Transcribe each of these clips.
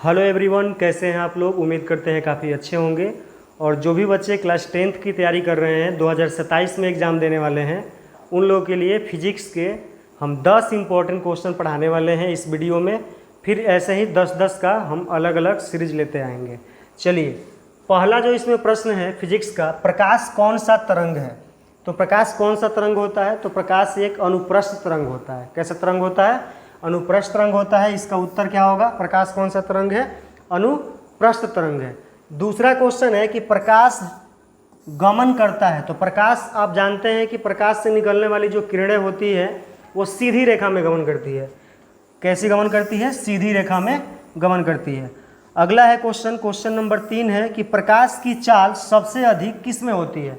Hello everyone, कैसे हैं आप लोग। उम्मीद करते हैं काफ़ी अच्छे होंगे। और जो भी बच्चे क्लास 10th की तैयारी कर रहे हैं, 2027 में एग्ज़ाम देने वाले हैं, उन लोगों के लिए फिजिक्स के हम 10 इम्पॉर्टेंट क्वेश्चन पढ़ाने वाले हैं इस वीडियो में। फिर ऐसे ही 10-10 का हम अलग अलग सीरीज लेते आएंगे। चलिए, पहला जो इसमें प्रश्न है फिजिक्स का, प्रकाश कौन सा तरंग है। तो प्रकाश कौन सा तरंग होता है। तो प्रकाश एक अनुप्रस्थ तरंग होता है। कैसा तरंग होता है? अनुप्रस्थ तरंग होता है। इसका उत्तर क्या होगा? प्रकाश कौन सा तरंग है? अनुप्रस्थ तरंग है। दूसरा क्वेश्चन है कि प्रकाश गमन करता है। तो प्रकाश, आप जानते हैं कि प्रकाश से निकलने वाली जो किरणें होती है वो सीधी रेखा में गमन करती है। कैसी गमन करती है? सीधी रेखा में गमन करती है। अगला है क्वेश्चन नंबर 3 है कि प्रकाश की चाल सबसे अधिक किस में होती है।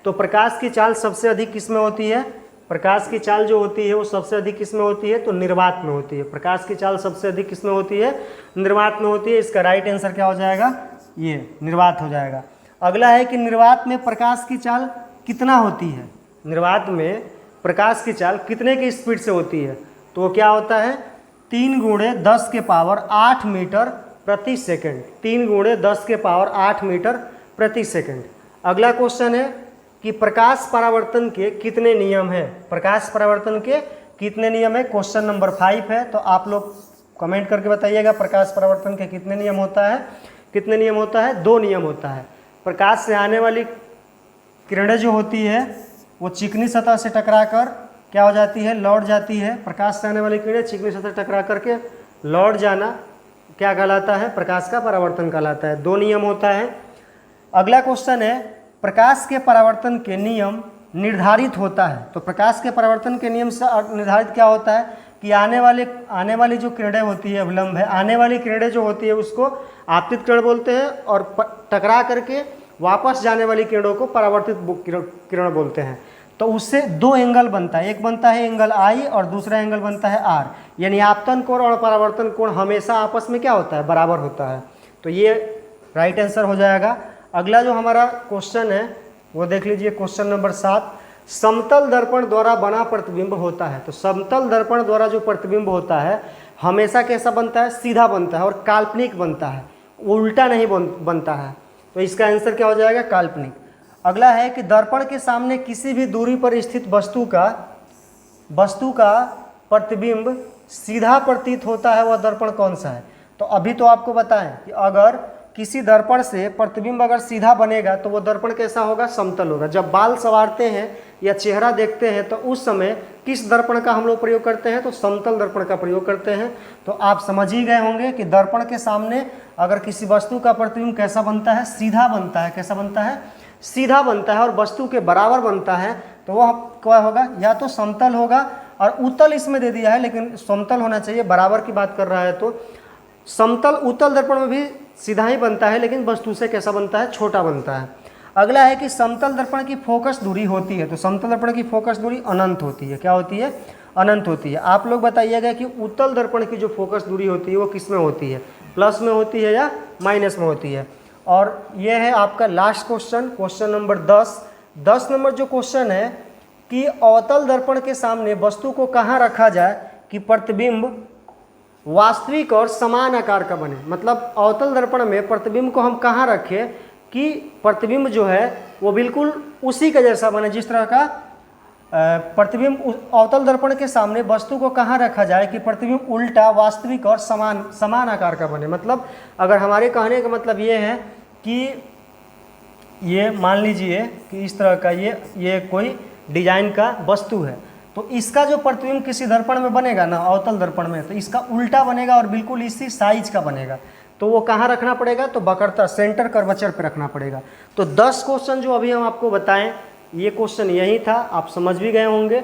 तो प्रकाश की चाल सबसे अधिक किस में होती है? प्रकाश की चाल जो होती है वो सबसे अधिक किस में होती है? तो निर्वात में होती है। प्रकाश की चाल सबसे अधिक किस में होती है? निर्वात में होती है। इसका राइट आंसर क्या हो जाएगा? ये निर्वात हो जाएगा। अगला है कि निर्वात में प्रकाश की चाल कितना होती है। निर्वात में प्रकाश की चाल कितने की स्पीड से होती है? तो वो क्या होता है? 3 × 10⁸ मीटर प्रति सेकंड। 3 × 10⁸ मीटर प्रति सेकंड। अगला क्वेश्चन है कि प्रकाश परावर्तन के कितने नियम है। प्रकाश परावर्तन के कितने नियम है? क्वेश्चन नंबर 5 है। तो आप लोग कमेंट करके बताइएगा प्रकाश परावर्तन के कितने नियम होता है। कितने नियम होता है? 2 नियम होता है। प्रकाश से आने वाली किरणें जो होती है वो चिकनी सतह से टकराकर क्या हो जाती है? लौट जाती है। प्रकाश से आने वाली किरणें चिकनी सतह टकरा करके लौट जाना क्या कहलाता है? प्रकाश का परावर्तन कहलाता है। 2 नियम होता है। अगला क्वेश्चन है प्रकाश के परावर्तन के नियम निर्धारित होता है। तो प्रकाश के परावर्तन के नियम से निर्धारित क्या होता है कि आने वाली जो किरणें होती है, विलंब है, आने वाली किरणें जो होती है उसको आपतित किरण बोलते हैं, और टकरा करके वापस जाने वाली किरणों को परावर्तित किरण बोलते हैं। तो उससे 2 एंगल बनता है। एक बनता है एंगल आई और दूसरा एंगल बनता है आर। यानी आपतन कोण और परावर्तन कोण हमेशा आपस में क्या होता है? बराबर होता है। तो ये राइट आंसर हो जाएगा। अगला जो हमारा क्वेश्चन है वो देख लीजिए, क्वेश्चन नंबर 7। समतल दर्पण द्वारा बना प्रतिबिंब होता है। तो समतल दर्पण द्वारा जो प्रतिबिंब होता है हमेशा कैसा बनता है? सीधा बनता है और काल्पनिक बनता है, उल्टा नहीं बनता है। तो इसका आंसर क्या हो जाएगा? काल्पनिक। अगला है कि दर्पण के सामने किसी भी दूरी पर स्थित वस्तु का प्रतिबिंब सीधा प्रतीत होता है, वह दर्पण कौन सा है। तो अभी तो आपको बताएं कि अगर किसी दर्पण से प्रतिबिंब अगर सीधा बनेगा तो वो दर्पण कैसा होगा? समतल होगा। जब बाल संवारते हैं या चेहरा देखते हैं तो उस समय किस दर्पण का हम लोग प्रयोग करते हैं? तो समतल दर्पण का प्रयोग करते हैं। तो आप समझ ही गए होंगे कि दर्पण के सामने अगर किसी वस्तु का प्रतिबिंब कैसा बनता है? सीधा बनता है। कैसा बनता है? सीधा बनता है और वस्तु के बराबर बनता है। तो वह क्या होगा? या तो समतल होगा, और उत्तल इसमें दे दिया है लेकिन समतल होना चाहिए, बराबर की बात कर रहा है। तो समतल उत्तल दर्पण में भी सीधा ही बनता है लेकिन वस्तु से कैसा बनता है? छोटा बनता है। अगला है कि समतल दर्पण की फोकस दूरी होती है। तो समतल दर्पण की फोकस दूरी अनंत होती है। क्या होती है? अनंत होती है। आप लोग बताइएगा कि उत्तल दर्पण की जो फोकस दूरी होती है वो किस में होती है? प्लस में होती है या माइनस में होती है? और यह है आपका लास्ट क्वेश्चन नंबर 10। 10 नंबर जो क्वेश्चन है कि अवतल दर्पण के सामने वस्तु को कहाँ रखा जाए कि प्रतिबिंब वास्तविक और समान आकार का बने। मतलब अवतल दर्पण में प्रतिबिंब को हम कहाँ रखें कि प्रतिबिंब जो है वो बिल्कुल उसी के जैसा बने, जिस तरह का प्रतिबिंब अवतल दर्पण के सामने वस्तु को कहाँ रखा जाए कि प्रतिबिंब उल्टा, वास्तविक और समान आकार का बने। मतलब अगर हमारे कहने का मतलब ये है कि ये मान लीजिए कि इस तरह का ये कोई डिजाइन का वस्तु है, तो इसका जो प्रतिबिंब किसी दर्पण में बनेगा ना, अवतल दर्पण में, तो इसका उल्टा बनेगा और बिल्कुल इसी साइज का बनेगा। तो वो कहाँ रखना पड़ेगा? तो वक्रता, सेंटर कर्वेचर पे रखना पड़ेगा। तो 10 क्वेश्चन जो अभी हम आपको बताएं, ये क्वेश्चन यही था। आप समझ भी गए होंगे।